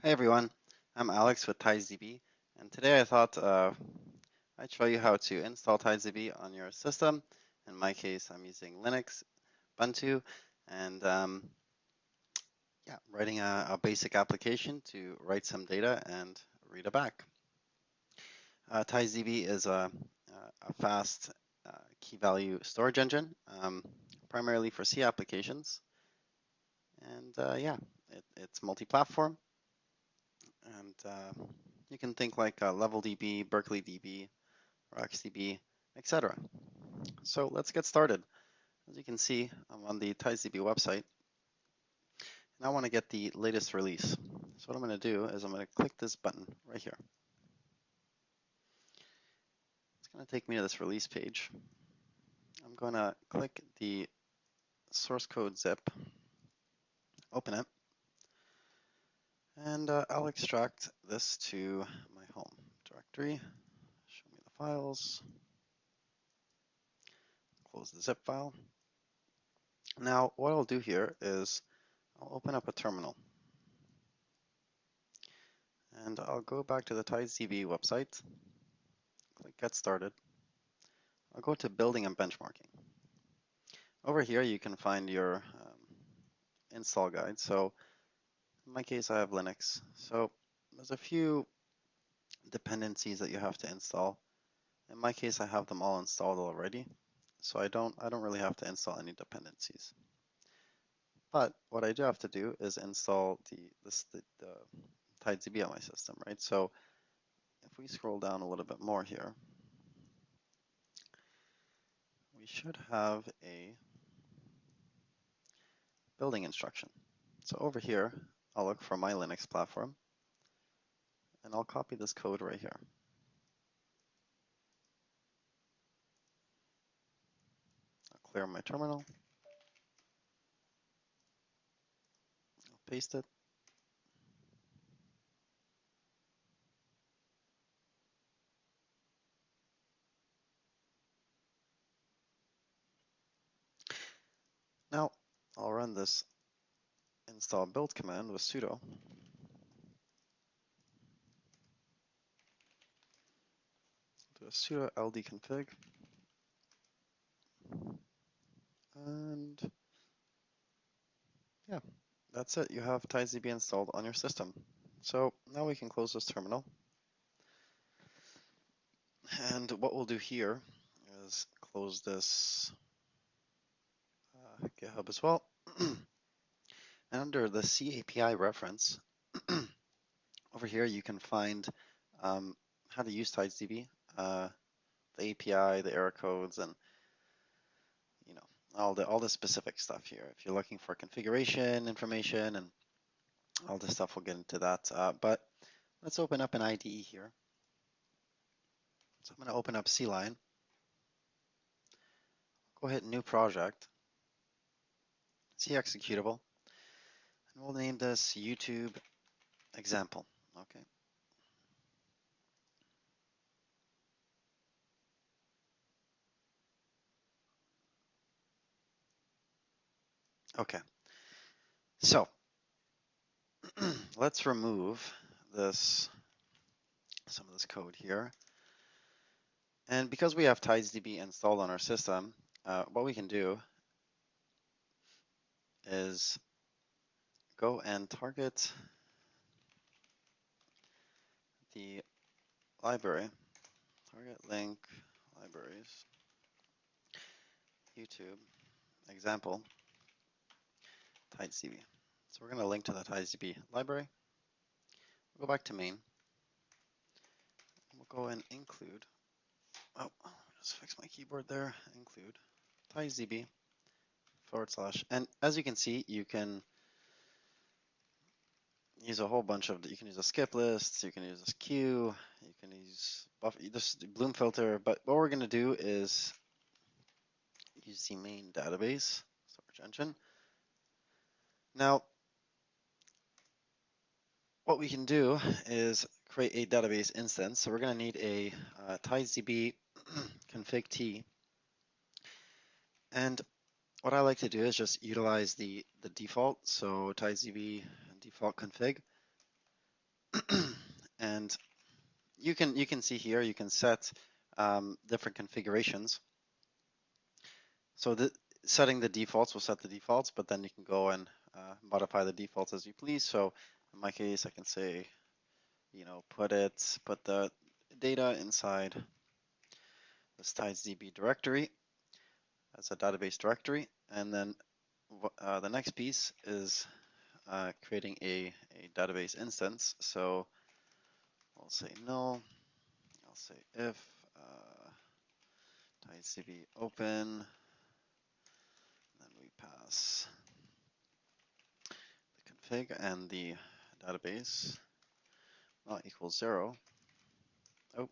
Hey everyone, I'm Alex with TidesDB, and today I thought I'd show you how to install TidesDB on your system. In my case, I'm using Linux, Ubuntu, and writing a basic application to write some data and read it back. TidesDB is a fast key value storage engine, primarily for C applications, and it's multi-platform. And you can think like LevelDB, BerkeleyDB, RocksDB, etc. So let's get started. As you can see, I'm on the TidesDB website, and I want to get the latest release. So what I'm going to do is I'm going to click this button right here. It's going to take me to this release page. I'm going to click the source code zip, open it, and I'll extract this to my home directory. Show me the files. Close the zip file. Now, what I'll do here is I'll open up a terminal. And I'll go back to the TidesDB website, click Get Started. I'll go to Building and Benchmarking. Over here, you can find your install guide. So in my case, I have Linux. So there's a few dependencies that you have to install. In my case, I have them all installed already. So I don't really have to install any dependencies. But what I do have to do is install the TidesDB on my system, right? So if we scroll down a little bit more here, we should have a building instruction. So over here, I'll look for my Linux platform, and I'll copy this code right here. I'll clear my terminal, I'll paste it. Now, I'll run this install build command with sudo. Do a sudo ld config. And yeah, that's it. You have TidesDB installed on your system. So now we can close this terminal. And what we'll do here is close this GitHub as well. And under the C API reference, over here you can find how to use TidesDB, the API, the error codes, and all the specific stuff here. If you're looking for configuration information and all this stuff, we'll get into that. But let's open up an IDE here. So I'm going to open up CLine. Go hit New Project. C executable. And we'll name this YouTube example. Okay. Okay. So let's remove some of this code here. And because we have TidesDB installed on our system, what we can do is go and target the library, target link libraries, YouTube, example, TidesDB. So we're going to link to the TidesDB library. We'll go back to main. We'll go and include, just fix my keyboard there, include TidesDB / and as you can see, you can use a whole bunch of, you can use a skip list, you can use a queue, you can use this Bloom filter, but what we're going to do is use the main database storage engine. Now, what we can do is create a database instance. So we're going to need a TidesDB config t. And what I like to do is just utilize the default, so TidesDB default config. And you can see here, you can set different configurations. So setting the defaults will set the defaults, but then you can go and modify the defaults as you please. So in my case, I can say, put the data inside this TidesDB directory as a database directory, and then the next piece is creating a database instance. So I'll say no. I'll say if TidesDB open, then we pass the config and the database not equals 0. Oh,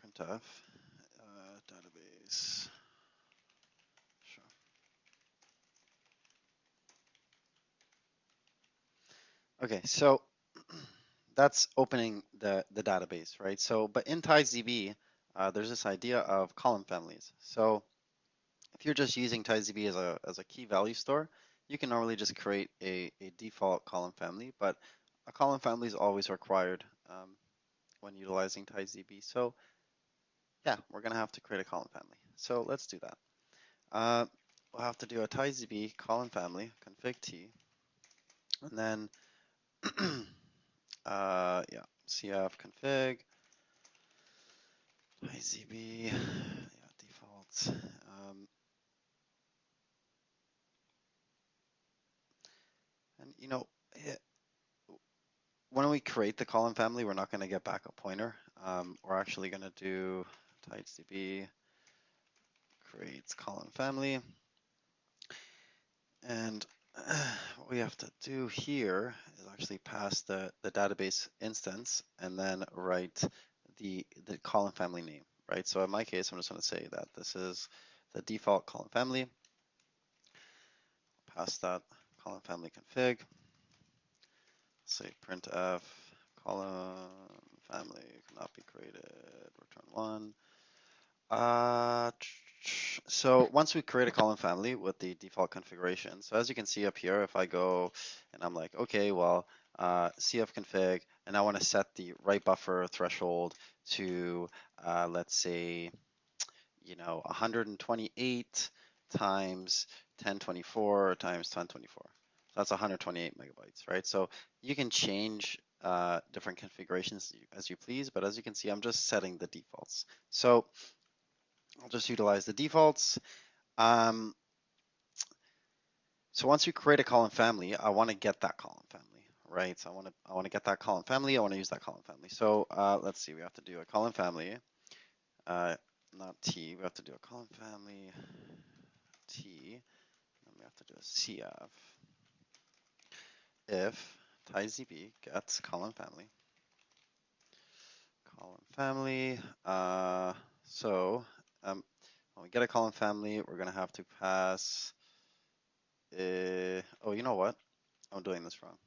printf database. Sure. Okay, so that's opening the database, right? So, but in TidesDB, there's this idea of column families. So if you're just using TidesDB as a key value store, you can normally just create a default column family, but a column family is always required when utilizing TidesDB. So yeah, we're gonna have to create a column family. So let's do that. We'll have to do a TidesDB column family config t, and then yeah, cf config TidesDB, yeah, defaults. And when we create the column family, we're not going to get back a pointer. We're actually going to do TidesDB creates column family. And what we have to do here is actually pass the database instance and then write the column family name, right? So in my case, I'm just going to say that this is the default column family. Pass that column family config. Say printf column family cannot be created, return 1. So once we create a column family with the default configuration, so as you can see up here, if I go and I'm like, okay, well, cf config, and I want to set the write buffer threshold to, let's say, 128 times 1024 times 1024. So that's 128 megabytes, right? So you can change different configurations as you please, but as you can see, I'm just setting the defaults. So I'll just utilize the defaults. So once you create a column family, I want to get that column family, right? So I want to get that column family. I want to use that column family. So let's see, we have to do a column family, not T. We have to do a column family T, and we have to do a CF if TidesDB gets column family. Column family. So when we get a column family, we're gonna have to pass. Oh, you know what? I'm doing this wrong.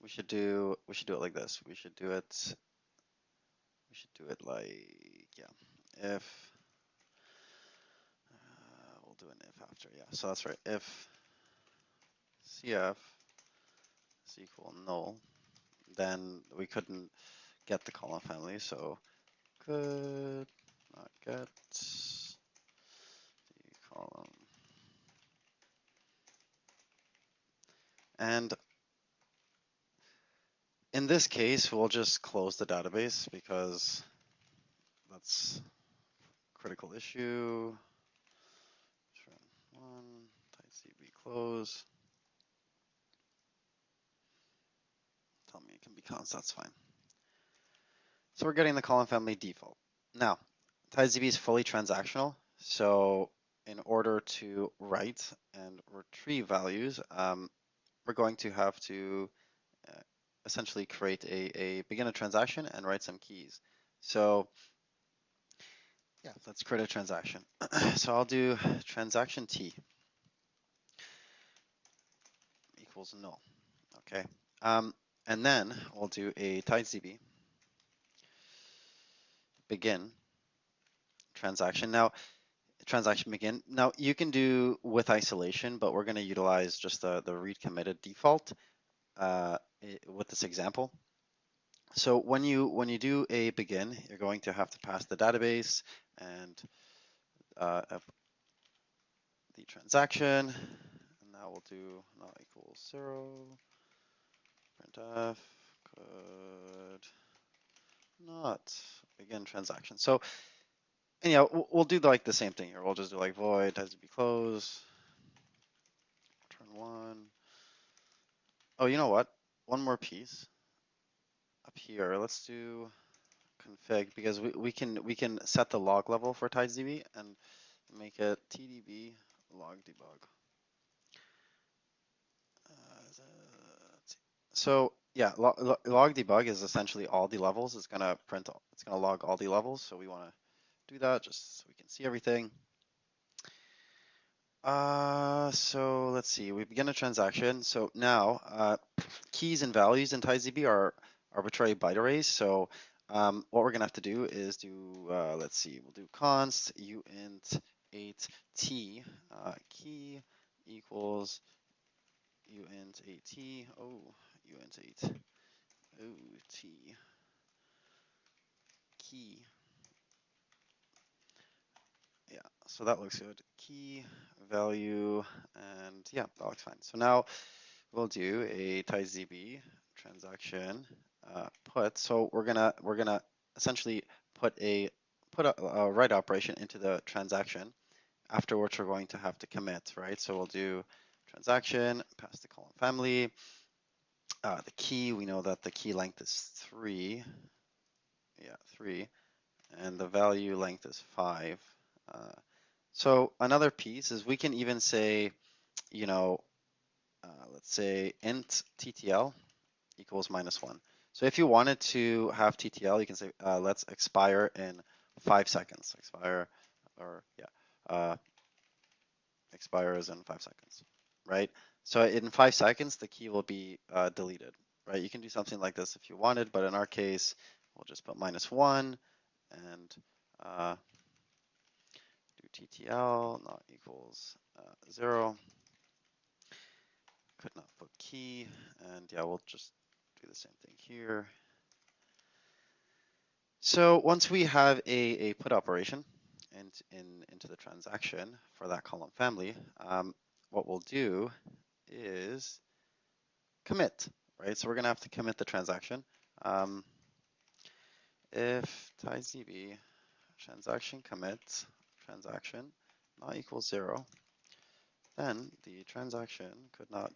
We should do it like this. We should do it like, yeah, if we'll do an if after, yeah. So that's right. If CF is equal null, then we couldn't get the column family, so could not get the column. And in this case, we'll just close the database because that's a critical issue. One, TidesDB close. Tell me it can be const, that's fine. So we're getting the column family default. Now, TidesDB is fully transactional, so in order to write and retrieve values, we're going to have to essentially create begin a transaction and write some keys. So yeah, let's create a transaction. So I'll do transaction T equals null, okay? And then we'll do a TidesDB begin transaction. Now, transaction begin. Now you can do with isolation, but we're going to utilize just the read committed default. with this example. So when you do a begin, you're going to have to pass the database and the transaction, and now we'll do not equals 0, printf could not begin transaction. So anyhow, we'll do like the same thing here. We'll just do like void TidesDB close, return 1. Oh, you know what? One more piece up here. Let's do config because we can set the log level for TidesDB and make it TDB log debug. So yeah, log debug is essentially all the levels. It's gonna it's gonna log all the levels. So we want to do that just so we can see everything. So let's see. We begin a transaction. So now keys and values in TidesDB are arbitrary byte arrays. So what we're gonna have to do is do let's see. We'll do const uint 8t key equals uint 8t. Oh, uint 8. Oh, t key. Yeah, so that looks good. Key value, and yeah, that looks fine. So now we'll do a TidesDB transaction put. So we're gonna essentially put a write operation into the transaction. After which we're going to have to commit, right? So we'll do transaction, pass the column family. The key, we know that the key length is 3. Yeah, 3. And the value length is 5. So another piece is we can even say, you know, let's say int TTL equals -1. So if you wanted to have TTL, you can say let's expire in 5 seconds. Expire, or yeah, expires in 5 seconds, right? So in 5 seconds, the key will be deleted, right? You can do something like this if you wanted, but in our case, we'll just put -1 and do TTL not equals 0. Could not put key, and yeah, we'll just do the same thing here. So once we have a put operation into the transaction for that column family, what we'll do is commit, right? So we're gonna have to commit the transaction. If TidesDB transaction commit transaction not equals 0, then the transaction could not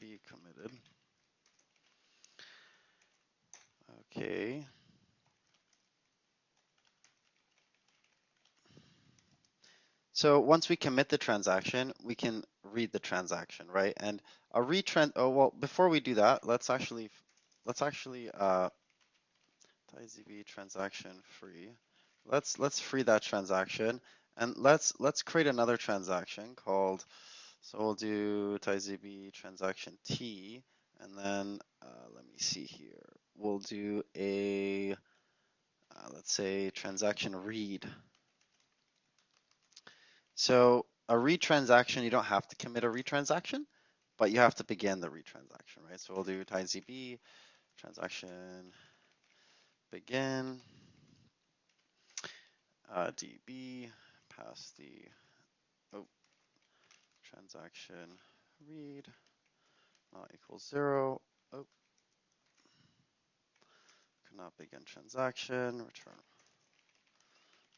be committed. Okay. So once we commit the transaction, we can read the transaction, right? And a retrans. Oh well, before we do that, let's actually TidesDB transaction free. Let's free that transaction, and let's create another transaction called. So we'll do TidesDB transaction T, and then let me see here. We'll do a let's say transaction read. So a retransaction, you don't have to commit a retransaction, but you have to begin the retransaction, right? So we'll do TidesDB transaction begin DB pass the transaction read not equals 0. Oh, cannot begin transaction return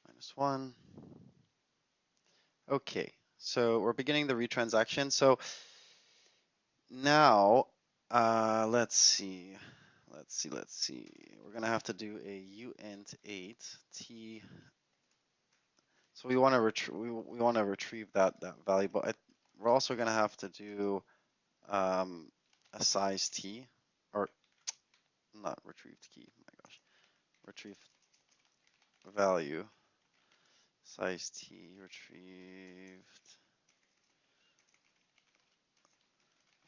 -1. Okay, so we're beginning the retransaction. So now let's see. We're gonna have to do a uint 8t. So we want to we want to retrieve that value, but we're also gonna have to do a size t, or not retrieved key. Oh my gosh, retrieve value size t retrieved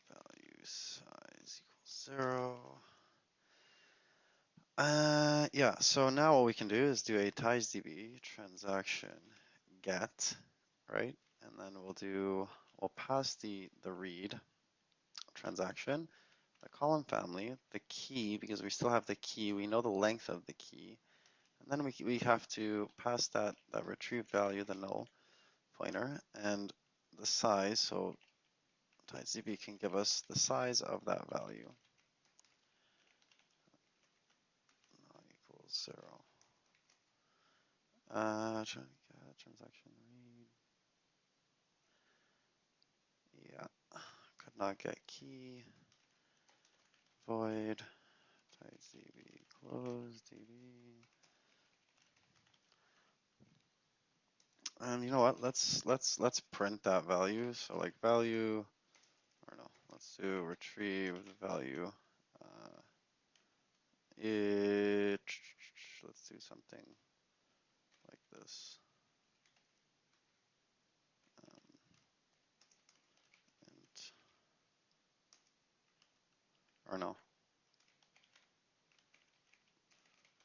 value size equals 0. Yeah, so now what we can do is do a TidesDB transaction get, right? And then we'll pass the read. transaction, the column family, the key, because we still have the key, we know the length of the key, and then we have to pass that retrieved value, the null pointer, and the size. So TidesDB can give us the size of that value. Equals 0. Transaction read. Yeah, could not get key. Void TidesDB close DB. And you know what? Let's print that value. So like value, or no, let's do retrieve value. Let's do something like this. Or no,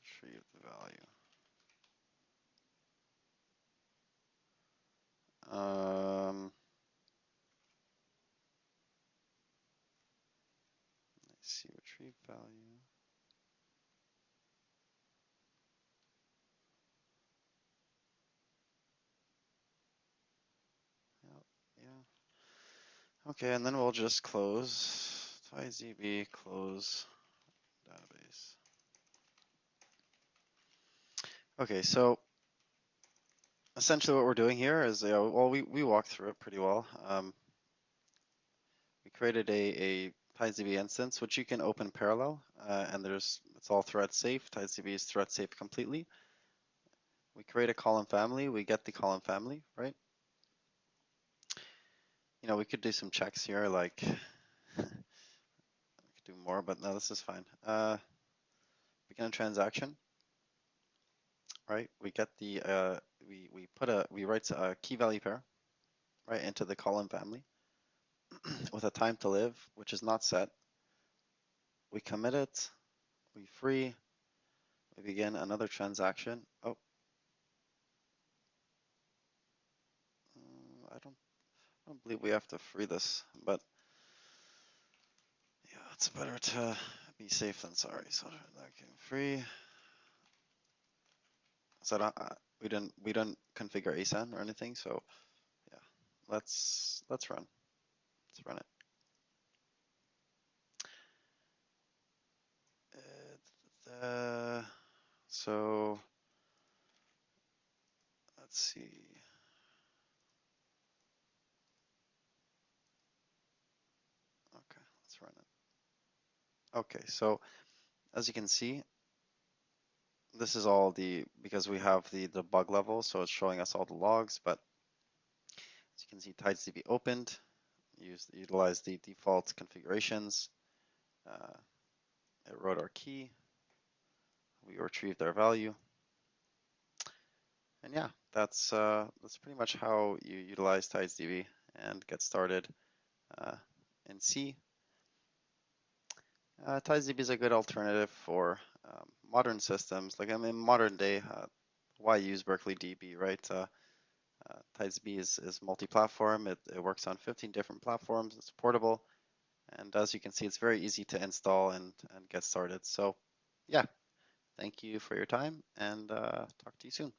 retrieve the value. Let's see, retrieve value. Yeah. Okay, and then we'll just close TidesDB, close database. Okay, so essentially what we're doing here is, well, we walked through it pretty well. We created a TidesDB instance, which you can open parallel, and it's all thread safe. TidesDB is thread safe completely. We create a column family, we get the column family, right? You know, we could do some checks here, like, we could do more, but no, this is fine. Begin a transaction, right? We get the, we write a key value pair, right, into the column family with a time to live, which is not set. We commit it, we free, we begin another transaction. Oh, I don't believe we have to free this, but yeah, it's better to be safe than sorry. So that can free. So we didn't configure ascend or anything. So yeah, let's run. Let's run it. So let's see. Okay, let's run it. Okay, so as you can see, this is all because we have the bug level, so it's showing us all the logs, but as you can see, TidesDB opened, utilize the default configurations. It wrote our key. We retrieved our value. And yeah, that's pretty much how you utilize TidesDB and get started in C. TidesDB is a good alternative for modern systems. Like, I mean, modern day, why use Berkeley DB, right? TidesDB is multi-platform. It works on 15 different platforms. It's portable. And as you can see, it's very easy to install and get started. So yeah, thank you for your time, and talk to you soon.